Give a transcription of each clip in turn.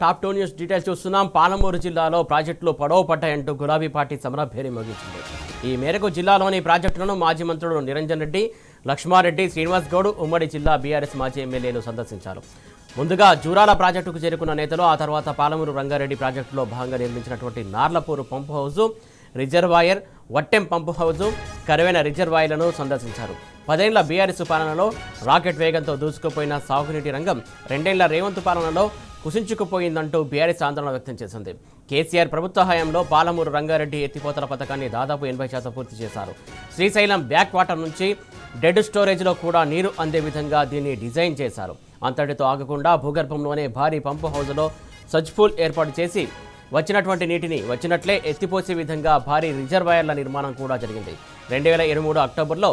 Top 2 news details చూస్తున్నాం. పాలమూరు జిల్లాలో ప్రాజెక్టులు పొడవ పడ్డాయంటూ గులాబీ పార్టీ సమరభేరి మోగించింది. ఈ మేరకు జిల్లాలోని ప్రాజెక్టులను మాజీ మంత్రులు నిరంజన్ రెడ్డి, లక్ష్మారెడ్డి, శ్రీనివాస్ గౌడ్ ఉమ్మడి జిల్లా బీఆర్ఎస్ మాజీ ఎమ్మెల్యేలు సందర్శించారు. ముందుగా జూరాల ప్రాజెక్టుకు చేరుకున్న నేతలు ఆ తర్వాత పాలమూరు రంగారెడ్డి ప్రాజెక్టులో భాగంగా నిర్మించినటువంటి నార్లపూరు పంపు హౌజు, రిజర్వాయర్, వట్టెం పంపు హౌజు, కరువైన రిజర్వాయర్లను సందర్శించారు. 10 ఏళ్ల బీఆర్ఎస్ పాలనలో రాకెట్ వేగంతో దూసుకుపోయిన సాగునీటి రంగం 2 ఏళ్ల రేవంత్ పాలనలో కుసించుకుపోయిందంటూ బీఆర్ఎస్ ఆందోళన వ్యక్తం చేసింది. కేసీఆర్ ప్రభుత్వ హయాంలో పాలమూరు రంగారెడ్డి ఎత్తిపోతల పథకాన్ని దాదాపు 80% పూర్తి చేశారు. శ్రీశైలం బ్యాక్ వాటర్ నుంచి డెడ్ స్టోరేజ్లో కూడా నీరు అందే విధంగా దీన్ని డిజైన్ చేశారు. అంతటితో ఆగకుండా భూగర్భంలోనే భారీ పంపు హౌజులో సజ్పూల్ ఏర్పాటు చేసి వచ్చినటువంటి నీటిని వచ్చినట్లే ఎత్తిపోసే విధంగా భారీ రిజర్వాయర్ల నిర్మాణం కూడా జరిగింది. 2023 అక్టోబర్లో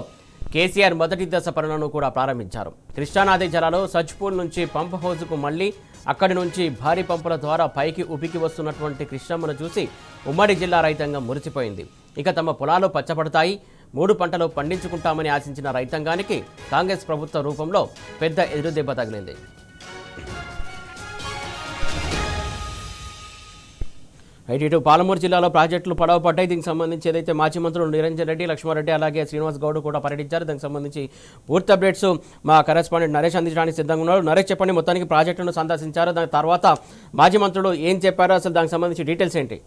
కేసీఆర్ మొదటి దశ పనులను కూడా ప్రారంభించారు. కృష్ణానది జలాలు సజ్పూల్ నుంచి పంప్ హౌజ్కు మళ్లీ అక్కడి నుంచి భారీ పంపుల ద్వారా పైకి ఉపికి వస్తున్నటువంటి కృష్ణమ్మను చూసి ఉమ్మడి జిల్లా రైతాంగం మురిసిపోయింది. ఇక తమ పొలాలు పచ్చబడతాయి, 3 పంటలు పండించుకుంటామని ఆశించిన రైతాంగానికి కాంగ్రెస్ ప్రభుత్వ రూపంలో పెద్ద ఎదురుదెబ్బ తగిలింది. ఇటు పాలమూరు జిల్లాలో ప్రాజెక్టులు పొడవ పడ్డాయి. దీనికి సంబంధించి ఏదైతే మాజీ మంత్రులు నిరంజన్ రెడ్డి, లక్ష్మారెడ్డి అలాగే శ్రీనివాస్ గౌడ్ కూడా పర్యటించారు. దానికి సంబంధించి పూర్తి అప్డేట్స్ మా కరెస్పాండెంట్ నరేష్ అందించడానికి సిద్ధంగా ఉన్నారు. నరేష్, చెప్పండి, మొత్తానికి ప్రాజెక్టును సందర్శించారు, దాని తర్వాత మాజీ మంత్రులు ఏం చెప్పారో, అసలు దానికి సంబంధించి డీటెయిల్స్ ఏంటి?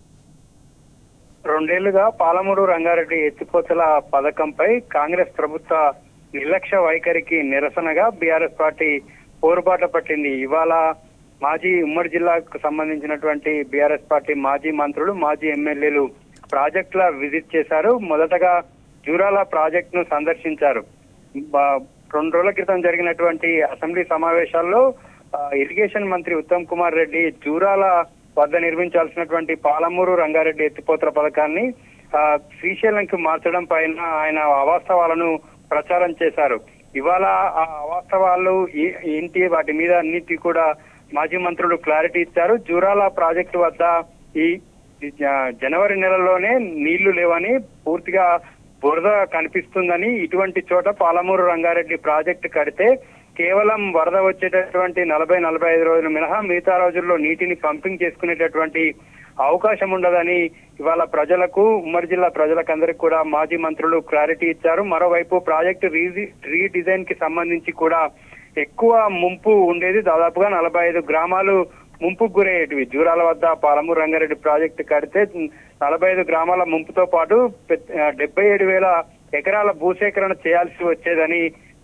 2 ఏళ్లుగా పాలమూరు రంగారెడ్డి ఎత్తిపోతల పథకంపై కాంగ్రెస్ ప్రభుత్వ నిర్లక్ష్య వైఖరికి నిరసనగా బీఆర్ఎస్ పార్టీ పోరుబాట పట్టింది. ఇవాళ మాజీ ఉమ్మడి జిల్లాకు సంబంధించినటువంటి బీఆర్ఎస్ పార్టీ మాజీ మంత్రులు, మాజీ ఎమ్మెల్యేలు ప్రాజెక్టుల విజిట్ చేశారు. మొదటగా జూరాల ప్రాజెక్టును సందర్శించారు. 2 రోజుల క్రితం జరిగినటువంటి అసెంబ్లీ సమావేశాల్లో ఇరిగేషన్ మంత్రి ఉత్తమ్ కుమార్ రెడ్డి జూరాల వద్ద నిర్మించాల్సినటువంటి పాలమూరు రంగారెడ్డి ఎత్తిపోతల పథకాన్ని శ్రీశైలంకి మార్చడం పైన ఆయన అవాస్తవాలను ప్రచారం చేశారు. ఇవాళ ఆ అవాస్తవాలు ఏంటి, వాటి మీద అన్నిటి కూడా మాజీ మంత్రులు క్లారిటీ ఇచ్చారు. జూరాల ప్రాజెక్టు వద్ద ఈ జనవరి నెలలోనే నీళ్లు లేవని, పూర్తిగా బురద కనిపిస్తుందని, ఇటువంటి చోట పాలమూరు రంగారెడ్డి ప్రాజెక్టు కడితే కేవలం వరద వచ్చేటటువంటి 40-45 రోజులు మినహా మిగతా రోజుల్లో నీటిని పంపింగ్ చేసుకునేటటువంటి అవకాశం ఉండదని ఇవాళ ప్రజలకు, ఉమ్మడి జిల్లా ప్రజలకందరికీ కూడా మాజీ మంత్రులు క్లారిటీ ఇచ్చారు. మరోవైపు ప్రాజెక్టు రీడిజైన్ కి సంబంధించి కూడా ఎక్కువ ముంపు ఉండేది. దాదాపుగా 45 గ్రామాలు ముంపుకు గురయ్యేటివి. జూరాల వద్ద పాలమూరు రంగారెడ్డి ప్రాజెక్టు కడితే 45 గ్రామాల ముంపుతో పాటు 77,000 ఎకరాల భూసేకరణ చేయాల్సి వచ్చేదని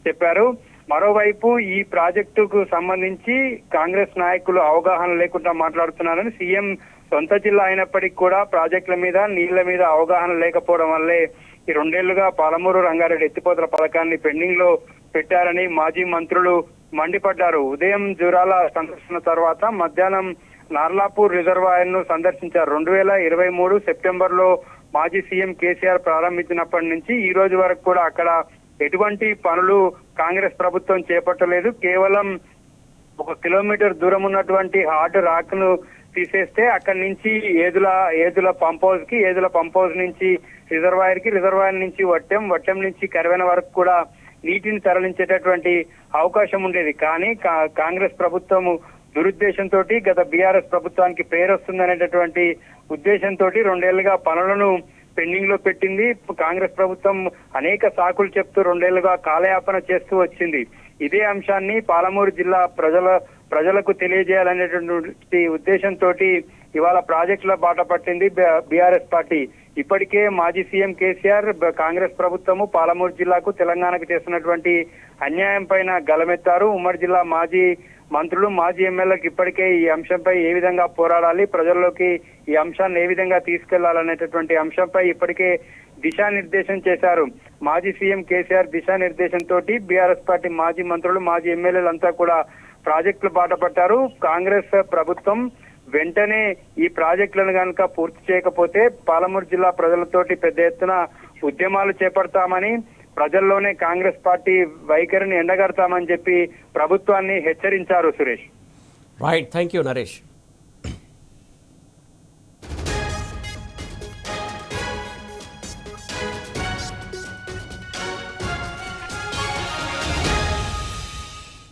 చెప్పారు. మరోవైపు ఈ ప్రాజెక్టుకు సంబంధించి కాంగ్రెస్ నాయకులు అవగాహన లేకుండా మాట్లాడుతున్నారని, సీఎం సొంత జిల్లా అయినప్పటికీ కూడా ప్రాజెక్టుల మీద, నీళ్ల మీద అవగాహన లేకపోవడం వల్లే ఈ 2 ఏళ్లుగా పాలమూరు రంగారెడ్డి ఎత్తిపోతల పథకాన్ని పెండింగ్ లో పెట్టారని మాజీ మంత్రులు మండిపడ్డారు. ఉదయం జూరాల సందర్శన తర్వాత మధ్యాహ్నం నార్లాపూర్ రిజర్వాయర్ ను సందర్శించారు. 2023 సెప్టెంబర్ లో మాజీ సీఎం కేసీఆర్ ప్రారంభించినప్పటి నుంచి ఈ రోజు వరకు కూడా అక్కడ ఎటువంటి పనులు కాంగ్రెస్ ప్రభుత్వం చేపట్టలేదు. కేవలం 1 కిలోమీటర్ దూరం ఉన్నటువంటి హార్డ్ రాక్ ను తీసేస్తే అక్కడి నుంచి ఏదుల పంప్ హౌస్ కి, ఏదుల పంప్ హౌస్ నుంచి రిజర్వాయర్ కి, రిజర్వాయర్ నుంచి వట్టెం నుంచి కరువైన వరకు కూడా నీటిని తరలించేటటువంటి అవకాశం ఉండేది. కానీ కాంగ్రెస్ ప్రభుత్వము దురుద్దేశంతో, గత బీఆర్ఎస్ ప్రభుత్వానికి పేరు వస్తుందనేటటువంటి ఉద్దేశంతో 2 ఏళ్లుగా పనులను పెండింగ్ లో పెట్టింది. కాంగ్రెస్ ప్రభుత్వం అనేక సాకులు చెప్తూ 2 ఏళ్లుగా కాలయాపన చేస్తూ వచ్చింది. ఇదే అంశాన్ని పాలమూరు జిల్లా ప్రజలకు తెలియజేయాలనేటువంటి ఉద్దేశంతో ఇవాళ ప్రాజెక్టుల బాట పట్టింది బీఆర్ఎస్ పార్టీ. ఇప్పటికే మాజీ సీఎం కేసీఆర్, కాంగ్రెస్ ప్రభుత్వము పాలమూరు జిల్లాకు, తెలంగాణకు చేస్తున్నటువంటి అన్యాయం పైన గలమెత్తారు. ఉమ్మడి జిల్లా మాజీ మంత్రులు, మాజీ ఎమ్మెల్యేలకు ఇప్పటికే ఈ అంశంపై ఏ విధంగా పోరాడాలి, ప్రజల్లోకి ఈ అంశాన్ని ఏ విధంగా తీసుకెళ్లాలనేటటువంటి అంశంపై ఇప్పటికే దిశానిర్దేశం చేశారు. మాజీ సీఎం కేసీఆర్ దిశానిర్దేశంతో బీఆర్ఎస్ పార్టీ మాజీ మంత్రులు, మాజీ ఎమ్మెల్యేలంతా కూడా ప్రాజెక్టులు బాట పట్టారు. కాంగ్రెస్ ప్రభుత్వం వెంటనే ఈ ప్రాజెక్టులను కనుక పూర్తి చేయకపోతే పాలమూరు జిల్లా ప్రజలతోటి పెద్ద ఎత్తున ఉద్యమాలు చేపడతామని, ప్రజల్లోనే కాంగ్రెస్ పార్టీ వైఖరిని ఎండగడతామని చెప్పి ప్రభుత్వాన్ని హెచ్చరించారు. Suresh. Right, thank you Naresh.